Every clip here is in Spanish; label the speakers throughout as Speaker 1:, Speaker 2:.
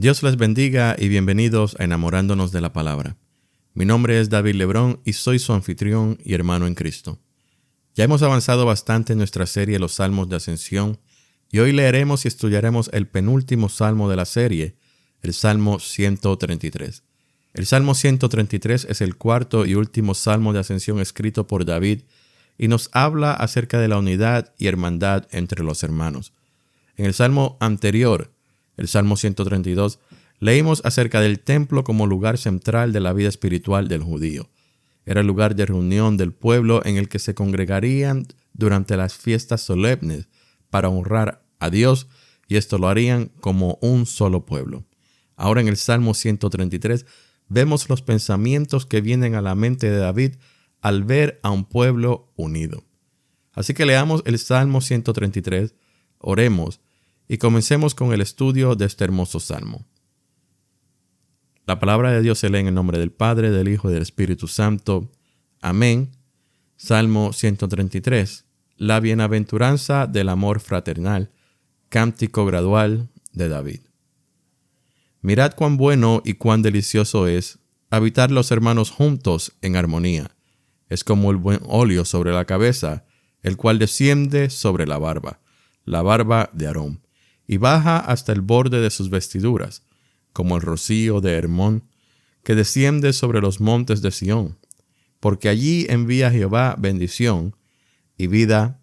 Speaker 1: Dios les bendiga y bienvenidos a Enamorándonos de la Palabra. Mi nombre es David Lebrón y soy su anfitrión y hermano en Cristo. Ya hemos avanzado bastante en nuestra serie Los Salmos de Ascensión y hoy leeremos y estudiaremos el penúltimo salmo de la serie, el Salmo 133. El Salmo 133 es el cuarto y último salmo de ascensión escrito por David y nos habla acerca de la unidad y hermandad entre los hermanos. En el salmo anterior, el Salmo 132, leímos acerca del templo como lugar central de la vida espiritual del judío. Era el lugar de reunión del pueblo en el que se congregarían durante las fiestas solemnes para honrar a Dios, y esto lo harían como un solo pueblo. Ahora en el Salmo 133 vemos los pensamientos que vienen a la mente de David al ver a un pueblo unido. Así que leamos el Salmo 133, oremos y comencemos con el estudio de este hermoso salmo. La palabra de Dios se lee en el nombre del Padre, del Hijo y del Espíritu Santo. Amén. Salmo 133. La bienaventuranza del amor fraternal. Cántico gradual de David. Mirad cuán bueno y cuán delicioso es habitar los hermanos juntos en armonía. Es como el buen óleo sobre la cabeza, el cual desciende sobre la barba de Aarón, y baja hasta el borde de sus vestiduras, como el rocío de Hermón, que desciende sobre los montes de Sión, porque allí envía Jehová bendición y vida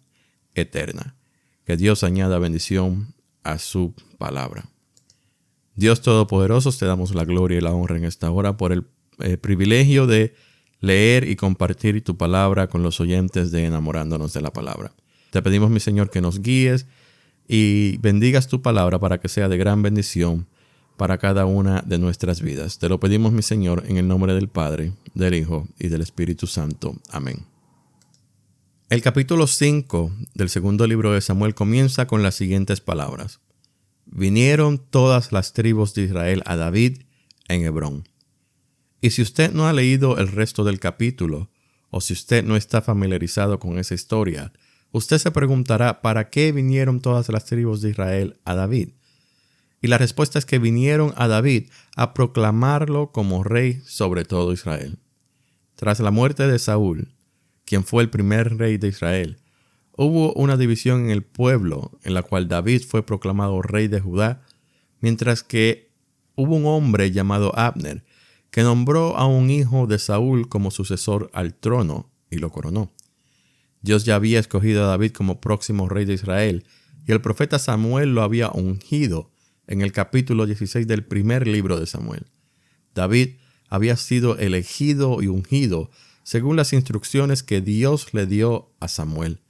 Speaker 1: eterna. Que Dios añada bendición a su palabra. Dios Todopoderoso, te damos la gloria y la honra en esta hora por el privilegio de leer y compartir tu palabra con los oyentes de Enamorándonos de la Palabra. Te pedimos, mi Señor, que nos guíes y bendigas tu palabra para que sea de gran bendición para cada una de nuestras vidas. Te lo pedimos, mi Señor, en el nombre del Padre, del Hijo y del Espíritu Santo. Amén. El capítulo 5 del segundo libro de Samuel comienza con las siguientes palabras. Vinieron todas las tribus de Israel a David en Hebrón. Y si usted no ha leído el resto del capítulo, o si usted no está familiarizado con esa historia, usted se preguntará, ¿para qué vinieron todas las tribus de Israel a David? Y la respuesta es que vinieron a David a proclamarlo como rey sobre todo Israel. Tras la muerte de Saúl, quien fue el primer rey de Israel, hubo una división en el pueblo en la cual David fue proclamado rey de Judá, mientras que hubo un hombre llamado Abner que nombró a un hijo de Saúl como sucesor al trono y lo coronó. Dios ya había escogido a David como próximo rey de Israel y el profeta Samuel lo había ungido en el capítulo 16 del primer libro de Samuel. David había sido elegido y ungido según las instrucciones que Dios le dio a Samuel.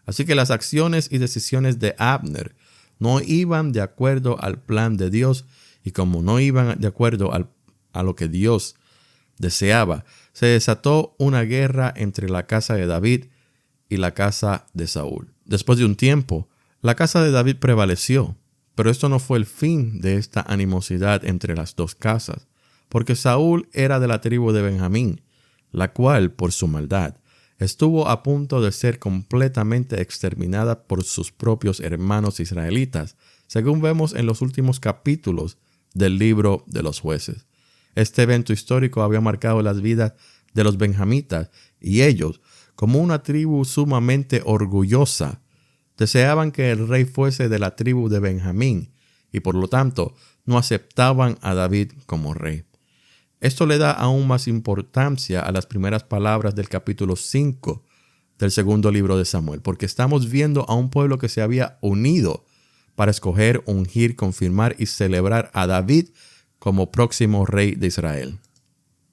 Speaker 1: Así que las acciones y decisiones de Abner no iban de acuerdo al plan de Dios, y como no iban de acuerdo a lo que Dios deseaba, se desató una guerra entre la casa de David y la casa de Saúl. Después de un tiempo, la casa de David prevaleció, pero esto no fue el fin de esta animosidad entre las dos casas, porque Saúl era de la tribu de Benjamín, la cual, por su maldad, estuvo a punto de ser completamente exterminada por sus propios hermanos israelitas, según vemos en los últimos capítulos del libro de los jueces. Este evento histórico había marcado las vidas de los benjamitas, y ellos, como una tribu sumamente orgullosa, deseaban que el rey fuese de la tribu de Benjamín y por lo tanto no aceptaban a David como rey. Esto le da aún más importancia a las primeras palabras del capítulo 5 del segundo libro de Samuel, porque estamos viendo a un pueblo que se había unido para escoger, ungir, confirmar y celebrar a David como próximo rey de Israel.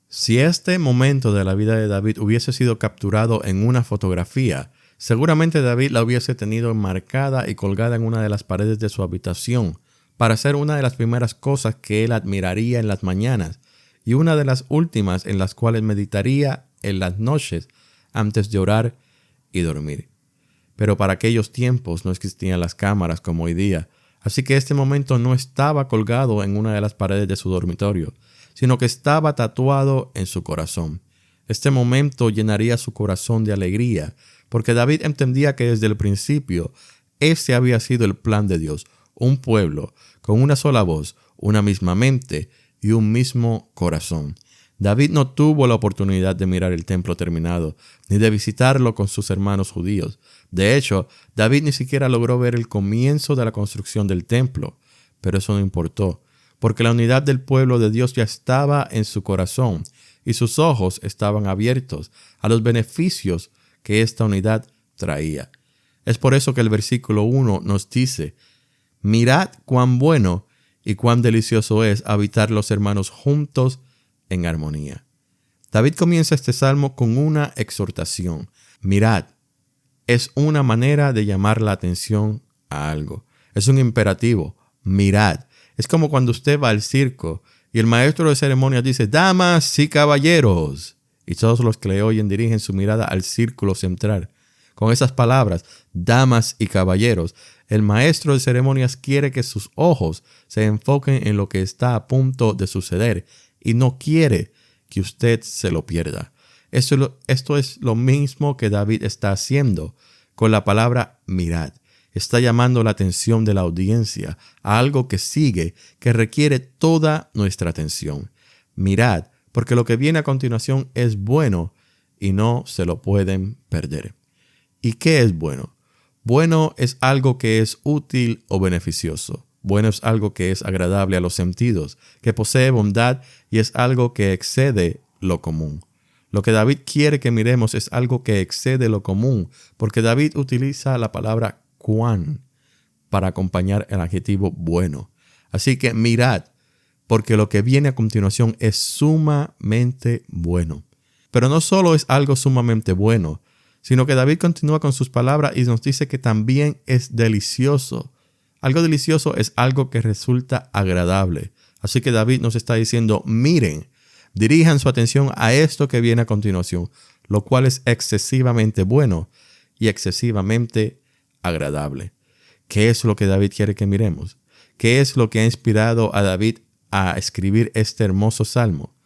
Speaker 1: Si este momento de la vida de David hubiese sido capturado en una fotografía, seguramente David la hubiese tenido enmarcada y colgada en una de las paredes de su habitación para ser una de las primeras cosas que él admiraría en las mañanas y una de las últimas en las cuales meditaría en las noches antes de orar y dormir. Pero para aquellos tiempos no existían las cámaras como hoy día, así que este momento no estaba colgado en una de las paredes de su dormitorio, sino que estaba tatuado en su corazón. Este momento llenaría su corazón de alegría, porque David entendía que desde el principio ese había sido el plan de Dios, un pueblo con una sola voz, una misma mente y un mismo corazón. David no tuvo la oportunidad de mirar el templo terminado, ni de visitarlo con sus hermanos judíos. De hecho, David ni siquiera logró ver el comienzo de la construcción del templo. Pero eso no importó, porque la unidad del pueblo de Dios ya estaba en su corazón y sus ojos estaban abiertos a los beneficios que esta unidad traía. Es por eso que el versículo 1 nos dice: mirad cuán bueno y cuán delicioso es habitar los hermanos juntos en armonía. David comienza este salmo con una exhortación. Mirad, es una manera de llamar la atención a algo. Es un imperativo. Mirad. Es como cuando usted va al circo y el maestro de ceremonias dice: damas y caballeros. Y todos los que le oyen dirigen su mirada al círculo central. Con esas palabras, damas y caballeros, el maestro de ceremonias quiere que sus ojos se enfoquen en lo que está a punto de suceder y no quiere que usted se lo pierda. Esto es lo mismo que David está haciendo con la palabra mirad. Está llamando la atención de la audiencia a algo que sigue, que requiere toda nuestra atención. Mirad, porque lo que viene a continuación es bueno y no se lo pueden perder. ¿Y qué es bueno? Bueno es algo que es útil o beneficioso. Bueno es algo que es agradable a los sentidos, que posee bondad y es algo que excede lo común. Lo que David quiere que miremos es algo que excede lo común, porque David utiliza la palabra cuán para acompañar el adjetivo bueno. Así que mirad, porque lo que viene a continuación es sumamente bueno. Pero no solo es algo sumamente bueno, sino que David continúa con sus palabras y nos dice que también es delicioso. Algo delicioso es algo que resulta agradable. Así que David nos está diciendo: miren, dirijan su atención a esto que viene a continuación, lo cual es excesivamente bueno y excesivamente agradable. ¿Qué es lo que David quiere que miremos? ¿Qué es lo que ha inspirado a David a escribir este hermoso salmo?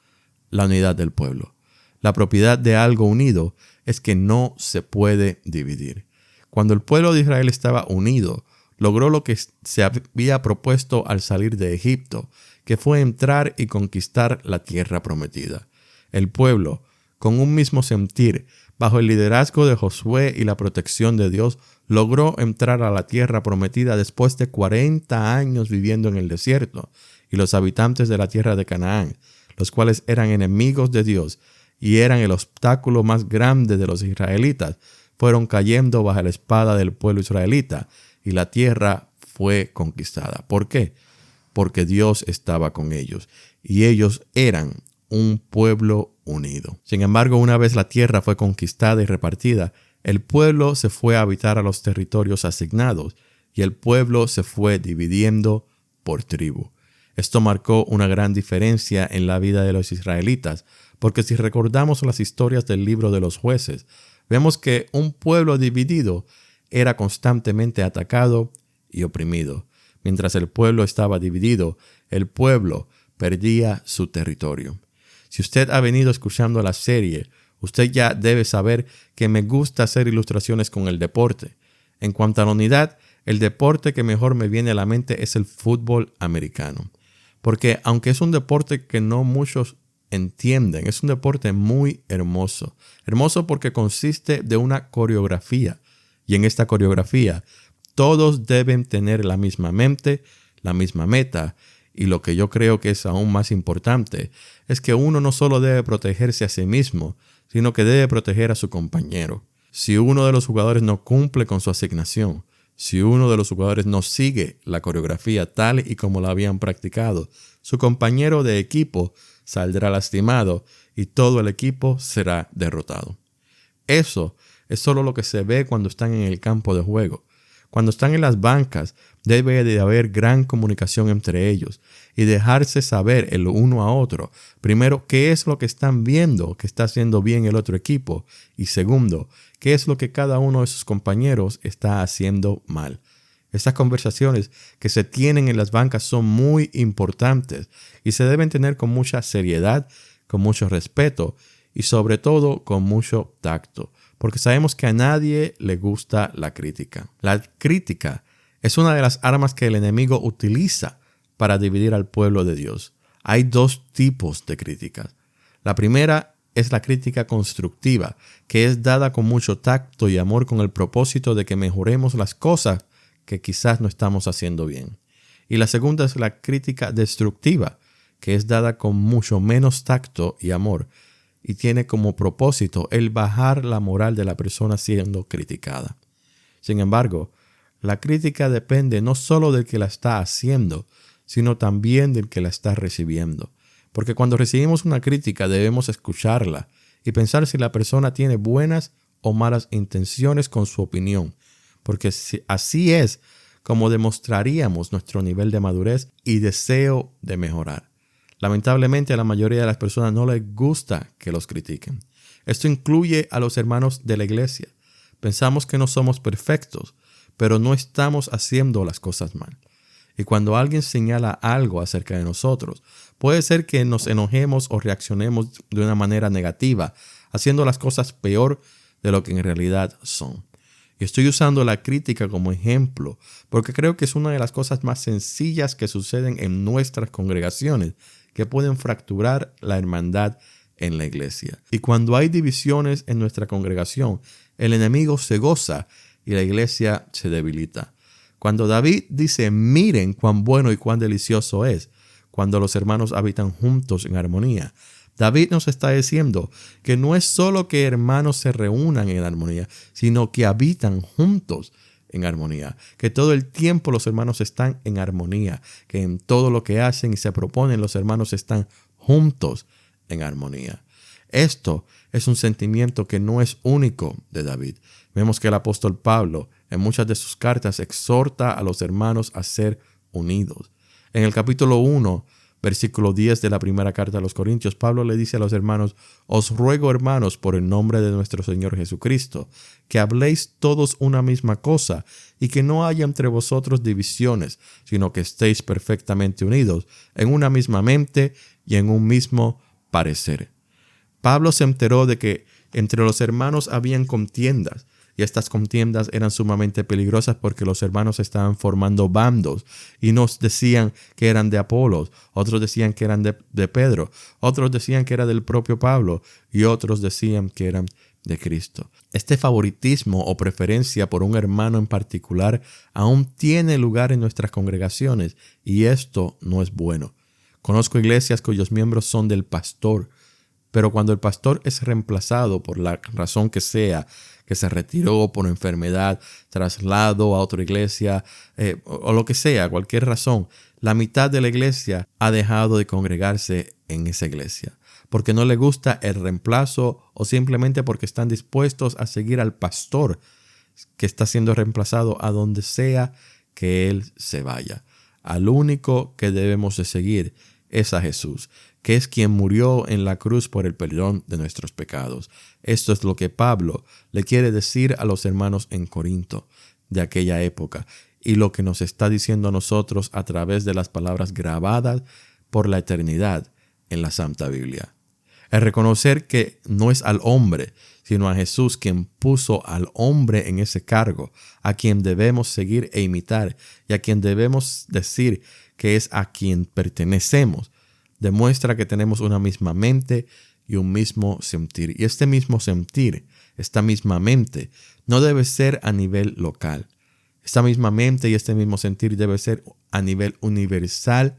Speaker 1: La unidad del pueblo. La propiedad de algo unido es que no se puede dividir. Cuando el pueblo de Israel estaba unido, logró lo que se había propuesto al salir de Egipto, que fue entrar y conquistar la tierra prometida. El pueblo, con un mismo sentir, bajo el liderazgo de Josué y la protección de Dios, logró entrar a la tierra prometida después de 40 años viviendo en el desierto, y los habitantes de la tierra de Canaán, los cuales eran enemigos de Dios y eran el obstáculo más grande de los israelitas, fueron cayendo bajo la espada del pueblo israelita y la tierra fue conquistada. ¿Por qué? Porque Dios estaba con ellos y ellos eran un pueblo unido. Sin embargo, una vez la tierra fue conquistada y repartida, el pueblo se fue a habitar a los territorios asignados y el pueblo se fue dividiendo por tribu. Esto marcó una gran diferencia en la vida de los israelitas, porque si recordamos las historias del libro de los jueces, vemos que un pueblo dividido era constantemente atacado y oprimido. Mientras el pueblo estaba dividido, el pueblo perdía su territorio. Si usted ha venido escuchando la serie, usted ya debe saber que me gusta hacer ilustraciones con el deporte. En cuanto a la unidad, el deporte que mejor me viene a la mente es el fútbol americano. Porque aunque es un deporte que no muchos entienden, es un deporte muy hermoso. Hermoso porque consiste de una coreografía. Y en esta coreografía, todos deben tener la misma mente, la misma meta. Y lo que yo creo que es aún más importante es que uno no solo debe protegerse a sí mismo, sino que debe proteger a su compañero. Si uno de los jugadores no cumple con su asignación, si uno de los jugadores no sigue la coreografía tal y como la habían practicado, su compañero de equipo saldrá lastimado y todo el equipo será derrotado. Eso es solo lo que se ve cuando están en el campo de juego. Cuando están en las bancas, debe de haber gran comunicación entre ellos y dejarse saber el uno a otro. Primero, qué es lo que están viendo que está haciendo bien el otro equipo. Y segundo, qué es lo que cada uno de sus compañeros está haciendo mal. Estas conversaciones que se tienen en las bancas son muy importantes y se deben tener con mucha seriedad, con mucho respeto y sobre todo con mucho tacto. Porque sabemos que a nadie le gusta la crítica. La crítica es una de las armas que el enemigo utiliza para dividir al pueblo de Dios. Hay dos tipos de críticas. La primera es la crítica constructiva, que es dada con mucho tacto y amor con el propósito de que mejoremos las cosas que quizás no estamos haciendo bien. Y la segunda es la crítica destructiva, que es dada con mucho menos tacto y amor, y tiene como propósito el bajar la moral de la persona siendo criticada. Sin embargo, la crítica depende no solo del que la está haciendo, sino también del que la está recibiendo. Porque cuando recibimos una crítica debemos escucharla y pensar si la persona tiene buenas o malas intenciones con su opinión, porque así es como demostraríamos nuestro nivel de madurez y deseo de mejorar. Lamentablemente a la mayoría de las personas no les gusta que los critiquen. Esto incluye a los hermanos de la iglesia. Pensamos que no somos perfectos, pero no estamos haciendo las cosas mal. Y cuando alguien señala algo acerca de nosotros, puede ser que nos enojemos o reaccionemos de una manera negativa, haciendo las cosas peor de lo que en realidad son. Y estoy usando la crítica como ejemplo, porque creo que es una de las cosas más sencillas que suceden en nuestras congregaciones, que pueden fracturar la hermandad en la iglesia. Y cuando hay divisiones en nuestra congregación, el enemigo se goza y la iglesia se debilita. Cuando David dice, miren cuán bueno y cuán delicioso es, cuando los hermanos habitan juntos en armonía, David nos está diciendo que no es solo que hermanos se reúnan en armonía, sino que habitan juntos en armonía, que todo el tiempo los hermanos están en armonía, que en todo lo que hacen y se proponen los hermanos están juntos en armonía. Esto es un sentimiento que no es único de David. Vemos que el apóstol Pablo en muchas de sus cartas exhorta a los hermanos a ser unidos. En el capítulo 1, versículo 10 de la primera carta a los Corintios, Pablo le dice a los hermanos, os ruego, hermanos, por el nombre de nuestro Señor Jesucristo, que habléis todos una misma cosa y que no haya entre vosotros divisiones, sino que estéis perfectamente unidos en una misma mente y en un mismo parecer. Pablo se enteró de que entre los hermanos habían contiendas, y estas contiendas eran sumamente peligrosas porque los hermanos estaban formando bandos y nos decían que eran de Apolos, otros decían que eran de Pedro, otros decían que era del propio Pablo y otros decían que eran de Cristo. Este favoritismo o preferencia por un hermano en particular aún tiene lugar en nuestras congregaciones y esto no es bueno. Conozco iglesias cuyos miembros son del pastor, pero cuando el pastor es reemplazado por la razón que sea, que se retiró por enfermedad, traslado a otra iglesia o lo que sea, cualquier razón, la mitad de la iglesia ha dejado de congregarse en esa iglesia porque no le gusta el reemplazo o simplemente porque están dispuestos a seguir al pastor que está siendo reemplazado a donde sea que él se vaya. Al único que debemos de seguir es a Jesús, que es quien murió en la cruz por el perdón de nuestros pecados. Esto es lo que Pablo le quiere decir a los hermanos en Corinto de aquella época y lo que nos está diciendo a nosotros a través de las palabras grabadas por la eternidad en la Santa Biblia. El reconocer que no es al hombre, sino a Jesús quien puso al hombre en ese cargo, a quien debemos seguir e imitar y a quien debemos decir que es a quien pertenecemos, demuestra que tenemos una misma mente y un mismo sentir. Y este mismo sentir, esta misma mente, no debe ser a nivel local. Esta misma mente y este mismo sentir debe ser a nivel universal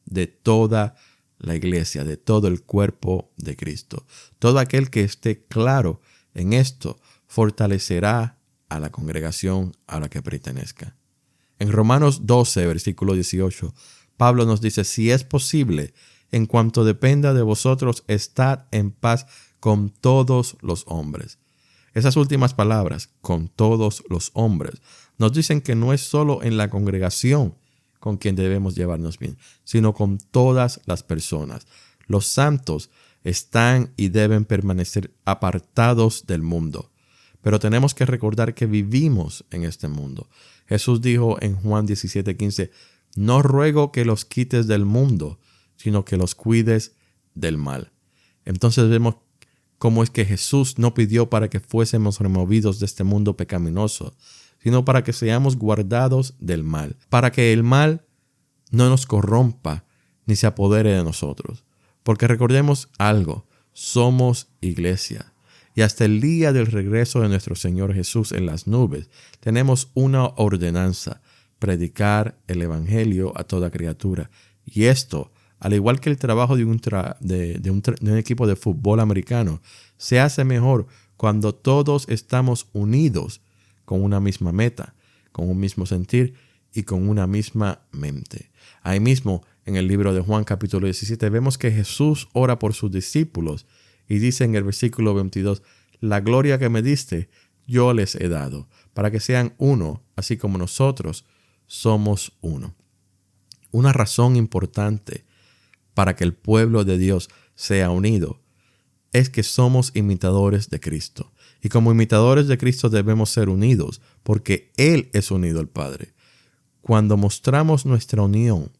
Speaker 1: de toda la iglesia, de todo el cuerpo de Cristo. Todo aquel que esté claro en esto fortalecerá a la congregación a la que pertenezca. En Romanos 12, versículo 18, Pablo nos dice, si es posible, en cuanto dependa de vosotros, estad en paz con todos los hombres. Esas últimas palabras, con todos los hombres, nos dicen que no es solo en la congregación con quien debemos llevarnos bien, sino con todas las personas. Los santos están y deben permanecer apartados del mundo. Pero tenemos que recordar que vivimos en este mundo. Jesús dijo en Juan 17:15, no ruego que los quites del mundo, sino que los cuides del mal. Entonces vemos cómo es que Jesús no pidió para que fuésemos removidos de este mundo pecaminoso, sino para que seamos guardados del mal, para que el mal no nos corrompa ni se apodere de nosotros. Porque recordemos algo, somos iglesia. Y hasta el día del regreso de nuestro Señor Jesús en las nubes, tenemos una ordenanza: predicar el evangelio a toda criatura. Y esto, al igual que el trabajo de un equipo de fútbol americano, se hace mejor cuando todos estamos unidos con una misma meta, con un mismo sentir y con una misma mente. Ahí mismo, en el libro de Juan capítulo 17, vemos que Jesús ora por sus discípulos y dice en el versículo 22, la gloria que me diste, yo les he dado, para que sean uno, así como nosotros somos uno. Una razón importante para que el pueblo de Dios sea unido es que somos imitadores de Cristo. Y como imitadores de Cristo debemos ser unidos, porque Él es unido al Padre. Cuando mostramos nuestra unión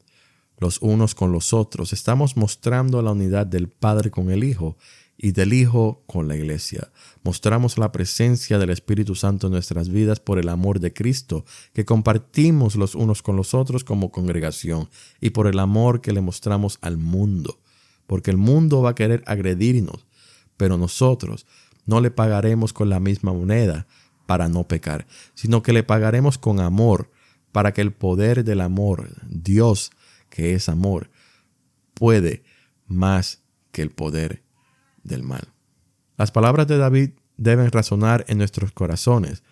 Speaker 1: los unos con los otros, estamos mostrando la unidad del Padre con el Hijo y del Hijo con la Iglesia. Mostramos la presencia del Espíritu Santo en nuestras vidas por el amor de Cristo que compartimos los unos con los otros como congregación y por el amor que le mostramos al mundo. Porque el mundo va a querer agredirnos, pero nosotros no le pagaremos con la misma moneda para no pecar, sino que le pagaremos con amor para que el poder del amor, Dios que es amor, puede más que el poder del mal. Las palabras de David deben resonar en nuestros corazones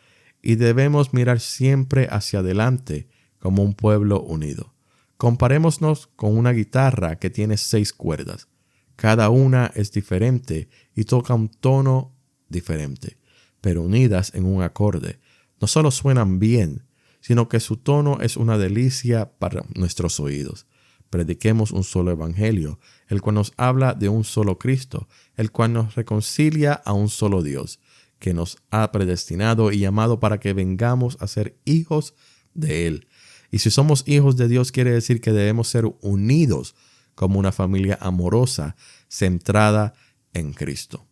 Speaker 1: y debemos mirar siempre hacia adelante como un pueblo unido. Comparémonos con una guitarra que tiene 6 cuerdas. Cada una es diferente y toca un tono diferente, pero unidas en un acorde. No solo suenan bien, sino que su tono es una delicia para nuestros oídos. Prediquemos un solo evangelio, el cual nos habla de un solo Cristo, el cual nos reconcilia a un solo Dios, que nos ha predestinado y llamado para que vengamos a ser hijos de Él. Y si somos hijos de Dios, quiere decir que debemos ser unidos como una familia amorosa, centrada en Cristo.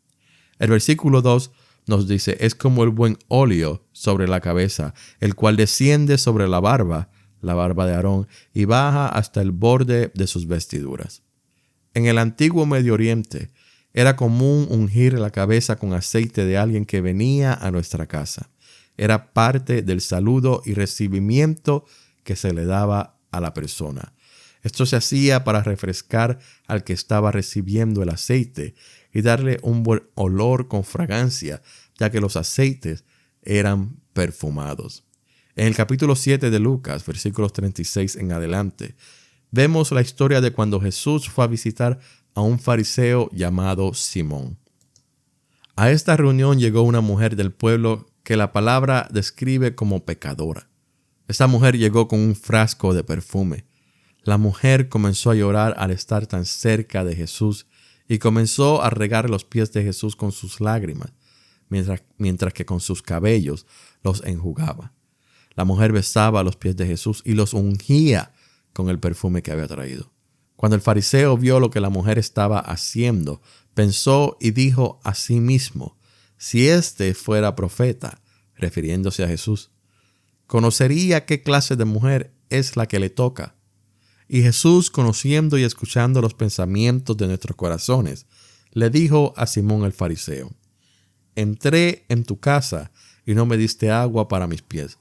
Speaker 1: El versículo 2 nos dice, es como el buen óleo sobre la cabeza, el cual desciende sobre la barba de Aarón, y baja hasta el borde de sus vestiduras. En el antiguo Medio Oriente, era común ungir la cabeza con aceite de alguien que venía a nuestra casa. Era parte del saludo y recibimiento que se le daba a la persona. Esto se hacía para refrescar al que estaba recibiendo el aceite y darle un buen olor con fragancia, ya que los aceites eran perfumados. En el capítulo 7 de Lucas, versículos 36 en adelante, vemos la historia de cuando Jesús fue a visitar a un fariseo llamado Simón. A esta reunión llegó una mujer del pueblo que la palabra describe como pecadora. Esta mujer llegó con un frasco de perfume. La mujer comenzó a llorar al estar tan cerca de Jesús y comenzó a regar los pies de Jesús con sus lágrimas, mientras que con sus cabellos los enjugaba. La mujer besaba los pies de Jesús y los ungía con el perfume que había traído. Cuando el fariseo vio lo que la mujer estaba haciendo, pensó y dijo a sí mismo, si éste fuera profeta, refiriéndose a Jesús, conocería qué clase de mujer es la que le toca. Y Jesús, conociendo y escuchando los pensamientos de nuestros corazones, le dijo a Simón el fariseo, entré en tu casa y no me diste agua para mis pies,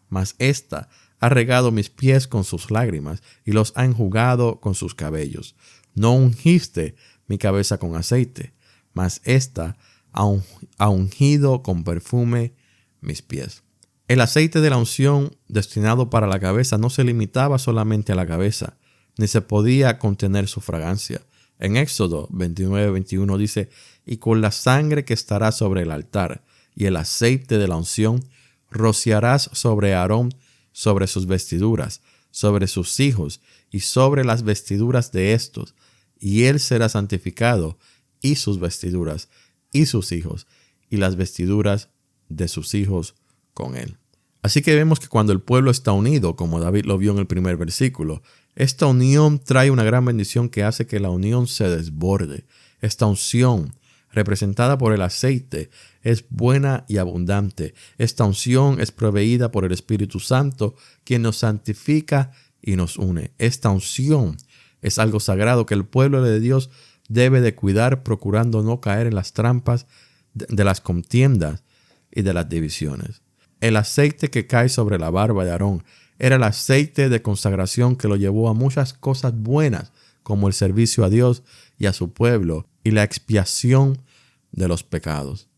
Speaker 1: mas ésta ha regado mis pies con sus lágrimas y los ha enjugado con sus cabellos. No ungiste mi cabeza con aceite, mas ésta ha ungido con perfume mis pies. El aceite de la unción destinado para la cabeza no se limitaba solamente a la cabeza, ni se podía contener su fragancia. En Éxodo 29:21 dice, y con la sangre que estará sobre el altar y el aceite de la unción, rociarás sobre Aarón, sobre sus vestiduras, sobre sus hijos y sobre las vestiduras de estos, y él será santificado, y sus vestiduras, y sus hijos, y las vestiduras de sus hijos con él. Así que vemos que cuando el pueblo está unido, como David lo vio en el primer versículo, esta unión trae una gran bendición que hace que la unión se desborde. Esta unción, representada por el aceite, es buena y abundante. Esta unción es proveída por el Espíritu Santo, quien nos santifica y nos une. Esta unción es algo sagrado que el pueblo de Dios debe de cuidar, procurando no caer en las trampas de las contiendas y de las divisiones. El aceite que cae sobre la barba de Aarón era el aceite de consagración que lo llevó a muchas cosas buenas, como el servicio a Dios y a su pueblo y la expiación de los pecados.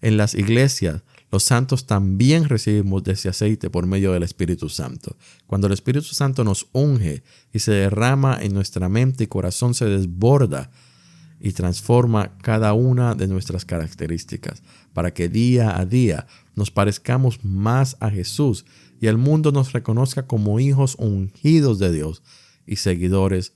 Speaker 1: En las iglesias, los santos también recibimos de ese aceite por medio del Espíritu Santo. Cuando el Espíritu Santo nos unge y se derrama en nuestra mente y corazón, se desborda y transforma cada una de nuestras características para que día a día nos parezcamos más a Jesús y el mundo nos reconozca como hijos ungidos de Dios y seguidores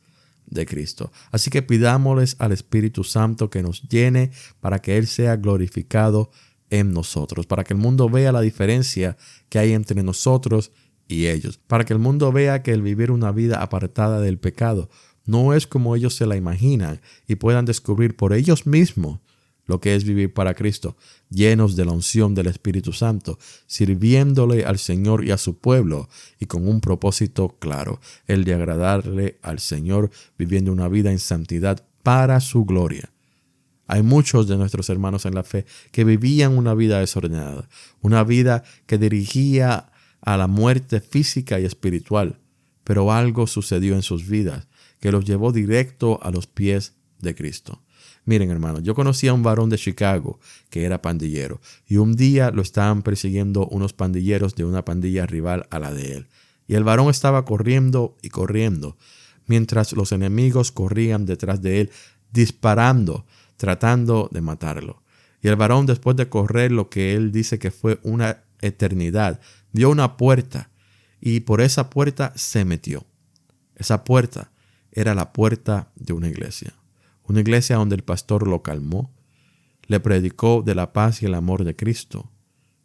Speaker 1: de Cristo. Así que pidámosles al Espíritu Santo que nos llene para que Él sea glorificado en nosotros, para que el mundo vea la diferencia que hay entre nosotros y ellos, para que el mundo vea que el vivir una vida apartada del pecado no es como ellos se la imaginan y puedan descubrir por ellos mismos lo que es vivir para Cristo, llenos de la unción del Espíritu Santo, sirviéndole al Señor y a su pueblo y con un propósito claro, el de agradarle al Señor, viviendo una vida en santidad para su gloria. Hay muchos de nuestros hermanos en la fe que vivían una vida desordenada, una vida que dirigía a la muerte física y espiritual, pero algo sucedió en sus vidas que los llevó directo a los pies de Cristo. Miren, hermanos, yo conocí a un varón de Chicago que era pandillero y un día lo estaban persiguiendo unos pandilleros de una pandilla rival a la de él. Y el varón estaba corriendo y corriendo, mientras los enemigos corrían detrás de él, disparando, tratando de matarlo. Y el varón, después de correr lo que él dice que fue una eternidad, vio una puerta y por esa puerta se metió. Esa puerta era la puerta de una iglesia donde el pastor lo calmó, le predicó de la paz y el amor de Cristo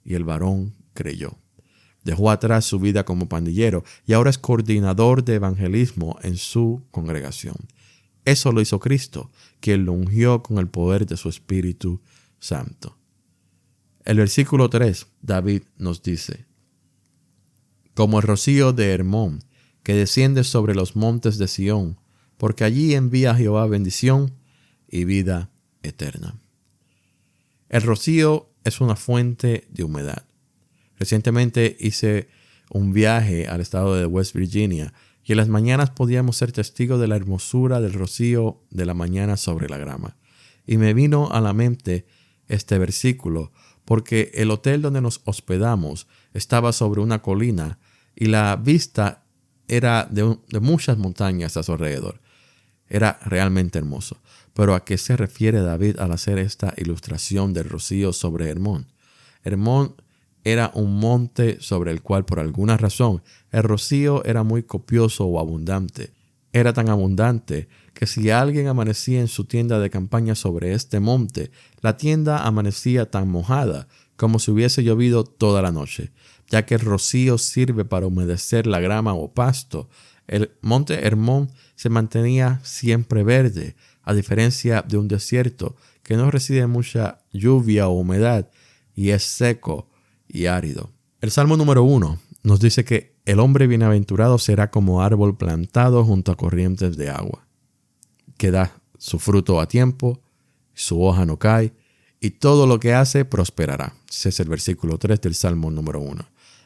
Speaker 1: y el varón creyó. Dejó atrás su vida como pandillero y ahora es coordinador de evangelismo en su congregación. Eso lo hizo Cristo, quien lo ungió con el poder de su Espíritu Santo. El versículo 3, David nos dice: como el rocío de Hermón, que desciende sobre los montes de Sión, porque allí envía Jehová bendición y vida eterna. El rocío es una fuente de humedad. Recientemente hice un viaje al estado de West Virginia y en las mañanas podíamos ser testigos de la hermosura del rocío de la mañana sobre la grama. Y me vino a la mente este versículo porque el hotel donde nos hospedamos estaba sobre una colina y la vista era de muchas montañas a su alrededor. Era realmente hermoso. Pero ¿a qué se refiere David al hacer esta ilustración del rocío sobre Hermón? Hermón era un monte sobre el cual, por alguna razón, el rocío era muy copioso o abundante. Era tan abundante que si alguien amanecía en su tienda de campaña sobre este monte, la tienda amanecía tan mojada como si hubiese llovido toda la noche, ya que el rocío sirve para humedecer la grama o pasto. El monte Hermón se mantenía siempre verde, a diferencia de un desierto que no recibe mucha lluvia o humedad y es seco y árido. El Salmo número 1 nos dice que el hombre bienaventurado será como árbol plantado junto a corrientes de agua, que da su fruto a tiempo, su hoja no cae, y todo lo que hace prosperará. Ese es el versículo 3 del Salmo número 1.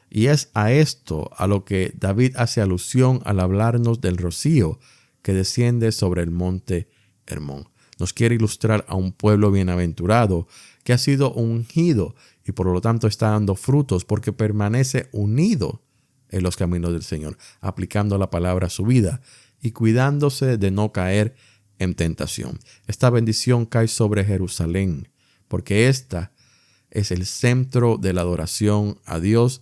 Speaker 1: Y es a esto a lo que David hace alusión al hablarnos del rocío que desciende sobre el monte Hermón. Nos quiere ilustrar a un pueblo bienaventurado que ha sido ungido y por lo tanto está dando frutos porque permanece unido en los caminos del Señor, aplicando la palabra a su vida y cuidándose de no caer en tentación. Esta bendición cae sobre Jerusalén porque esta es el centro de la adoración a Dios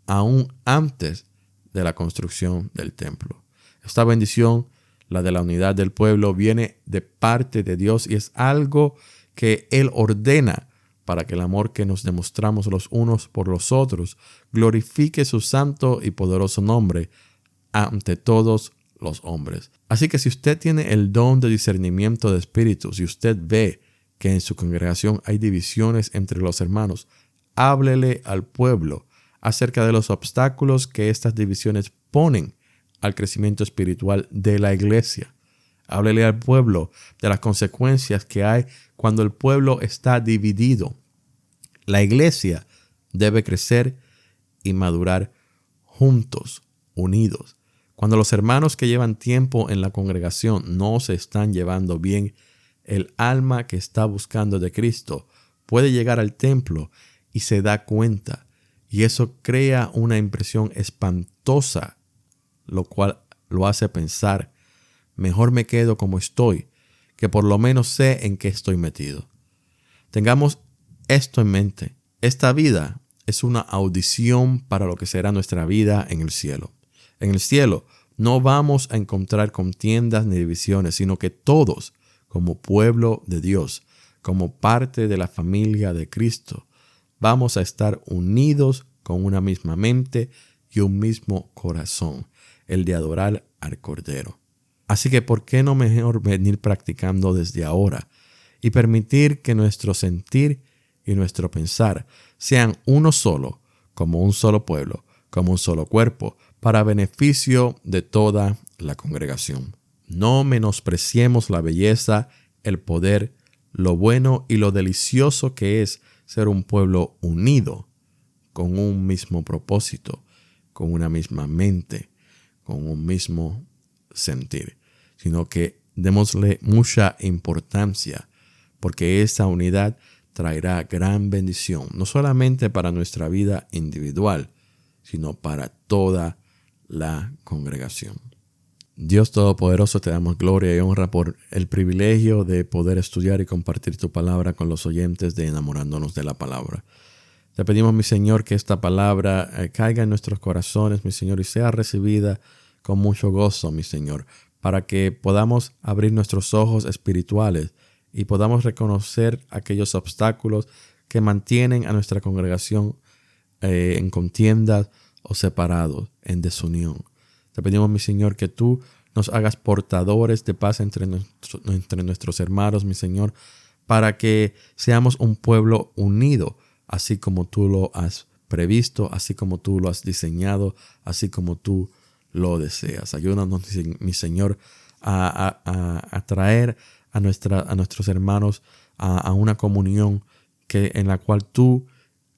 Speaker 1: aún antes de la construcción del templo. Esta bendición, la de la unidad del pueblo, viene de parte de Dios y es algo que Él ordena para que el amor que nos demostramos los unos por los otros glorifique su santo y poderoso nombre ante todos los hombres. Así que si usted tiene el don de discernimiento de espíritus y usted ve que en su congregación hay divisiones entre los hermanos, háblele al pueblo acerca de los obstáculos que estas divisiones ponen al crecimiento espiritual de la iglesia. Háblele al pueblo de las consecuencias que hay cuando el pueblo está dividido. La iglesia debe crecer y madurar juntos, unidos. Cuando los hermanos que llevan tiempo en la congregación no se están llevando bien, el alma que está buscando de Cristo puede llegar al templo y se da cuenta. Y eso crea una impresión espantosa, lo cual lo hace pensar, mejor me quedo como estoy, que por lo menos sé en qué estoy metido. Tengamos esto en mente. Esta vida es una audición para lo que será nuestra vida en el cielo. En el cielo no vamos a encontrar contiendas ni divisiones, sino que todos, como pueblo de Dios, como parte de la familia de Cristo, vamos a estar unidos con una misma mente y un mismo corazón, el de adorar al Cordero. Así que, ¿por qué no mejor venir practicando desde ahora y permitir que nuestro sentir y nuestro pensar sean uno solo, como un solo pueblo, como un solo cuerpo, para beneficio de toda la congregación? No menospreciemos la belleza, el poder, lo bueno y lo delicioso que es ser un pueblo unido, con un mismo propósito, con una misma mente, con un mismo sentir, sino que démosle mucha importancia, porque esa unidad traerá gran bendición, no solamente para nuestra vida individual, sino para toda la congregación. Dios Todopoderoso, te damos gloria y honra por el privilegio de poder estudiar y compartir tu palabra con los oyentes de Enamorándonos de la Palabra. Te pedimos, mi Señor, que esta palabra caiga en nuestros corazones, mi Señor, y sea recibida con mucho gozo, mi Señor, para que podamos abrir nuestros ojos espirituales y podamos reconocer aquellos obstáculos que mantienen a nuestra congregación en contiendas o separados, en desunión. Te pedimos, mi Señor, que tú nos hagas portadores de paz entre nuestros hermanos, mi Señor, para que seamos un pueblo unido, así como tú lo has previsto, así como tú lo has diseñado, así como tú lo deseas. Ayúdanos, mi Señor, a traer a nuestros hermanos a una comunión en la cual tú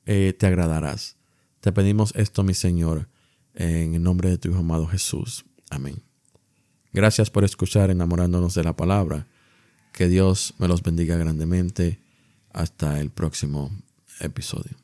Speaker 1: te agradarás. Te pedimos esto, mi Señor, en el nombre de tu Hijo amado Jesús. Amén. Gracias por escuchar Enamorándonos de la Palabra. Que Dios me los bendiga grandemente. Hasta el próximo episodio.